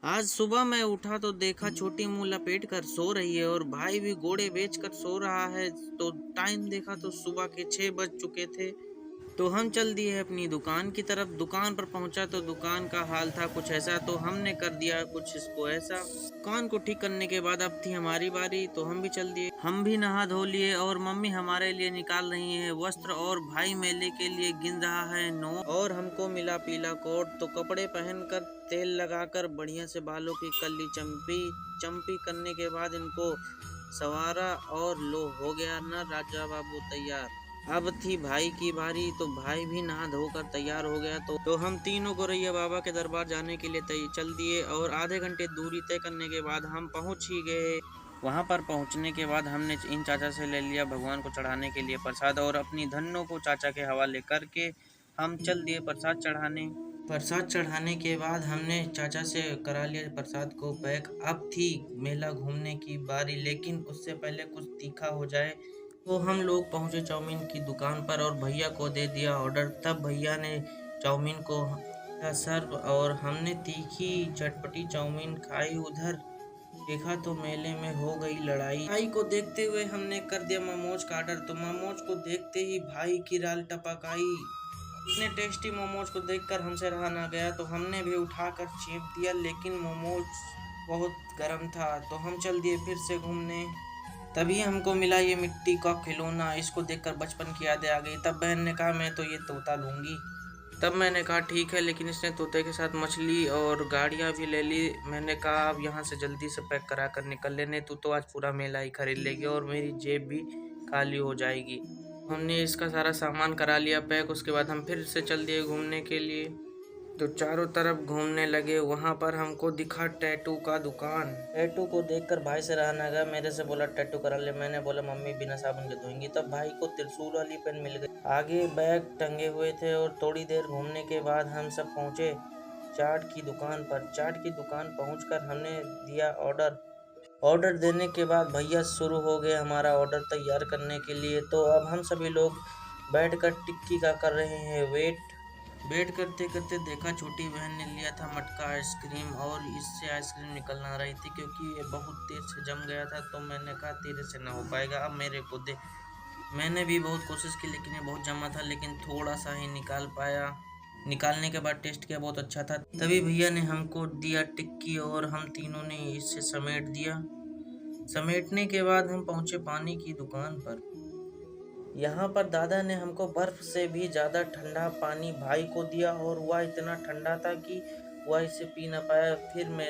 आज सुबह मैं उठा तो देखा छोटी मुंह लपेट कर सो रही है और भाई भी घोड़े बेच कर सो रहा है। तो टाइम देखा तो सुबह के 6 बज चुके थे। तो हम चल दिए अपनी दुकान की तरफ। दुकान पर पहुंचा तो दुकान का हाल था कुछ ऐसा, तो हमने कर दिया कुछ इसको ऐसा। दुकान को ठीक करने के बाद अब थी हमारी बारी, तो हम भी चल दिए। हम भी नहा धो लिए और मम्मी हमारे लिए निकाल रही है वस्त्र और भाई मेले के लिए गिन रहा है नोट। और हमको मिला पीला कोट, तो कपड़े पहनकर तेल लगाकर बढ़िया से बालों की कल्ली चंपी चंपी करने के बाद इनको सवारा और लो हो गया ना राजा बाबू तैयार। अब थी भाई की बारी, तो भाई भी नहा धोकर तैयार हो गया। तो हम तीनों गोरैया बाबा के दरबार जाने के लिए चल दिए और आधे घंटे दूरी तय करने के बाद हम पहुंच ही गए। वहां पर पहुंचने के बाद हमने इन चाचा से ले लिया भगवान को चढ़ाने के लिए प्रसाद और अपनी धनों को चाचा के हवाले करके हम चल दिए प्रसाद चढ़ाने। प्रसाद चढ़ाने के बाद हमने चाचा से करा लिया प्रसाद को पैक। अब थी मेला घूमने की बारी, लेकिन उससे पहले कुछ तीखा हो जाए। तो हम लोग पहुंचे चाउमीन की दुकान पर और भैया को दे दिया ऑर्डर। तब भैया ने चाउमीन को सर्व और हमने तीखी चटपटी चाउमीन खाई। उधर देखा तो मेले में हो गई लड़ाई। भाई को देखते हुए हमने कर दिया मोमोज का ऑर्डर। तो मोमोज को देखते ही भाई की राल टपक आई। इतने टेस्टी मोमोज को देखकर हमसे रहा ना गया, तो हमने भी उठाकर चीप दिया, लेकिन मोमोज बहुत गर्म था। तो हम चल दिए फिर से घूमने। तभी हमको मिला ये मिट्टी का खिलौना। इसको देखकर बचपन की यादें आ गई। तब बहन ने कहा मैं तो ये तोता लूंगी। तब मैंने कहा ठीक है, लेकिन इसने तोते के साथ मछली और गाड़ियाँ भी ले ली। मैंने कहा अब यहाँ से जल्दी से पैक करा कर निकल लेने, तू तो आज पूरा मेला ही खरीद लेगी और मेरी जेब भी खाली हो जाएगी। हमने इसका सारा सामान करा लिया पैक। उसके बाद हम फिर से चल दिए घूमने के लिए। तो चारों तरफ घूमने लगे। वहां पर हमको दिखा टैटू का दुकान। टैटू को देखकर भाई से रहा ना गया, मेरे से बोला टैटू करा ले। मैंने बोला मम्मी बिना साबुन के धोएंगी। तब भाई को त्रिशूल वाली पेन मिल गई। आगे बैग टंगे हुए थे और थोड़ी देर घूमने के बाद हम सब पहुंचे चाट की दुकान पर। चाट की दुकान पहुंचकर हमने दिया ऑर्डर। ऑर्डर देने के बाद भैया शुरू हो गए हमारा ऑर्डर तैयार करने के लिए। तो अब हम सभी लोग बैठकर टिक्की का कर रहे हैं वेट करते करते देखा छोटी बहन ने लिया था मटका आइसक्रीम और इससे आइसक्रीम निकल ना रही थी क्योंकि ये बहुत तेज से जम गया था। तो मैंने कहा तेरे से ना हो पाएगा, अब मेरे को दे। मैंने भी बहुत कोशिश की, लेकिन ये बहुत जमा था, लेकिन थोड़ा सा ही निकाल पाया। निकालने के बाद टेस्ट किया, बहुत अच्छा था। तभी भैया ने हमको दिया टिक्की और हम तीनों ने इसे समेट दिया। समेटने के बाद हम पहुंचे पानी की दुकान पर। यहाँ पर दादा ने हमको बर्फ से भी ज़्यादा ठंडा पानी भाई को दिया और वह इतना ठंडा था कि वह इसे पी ना पाया। फिर मैं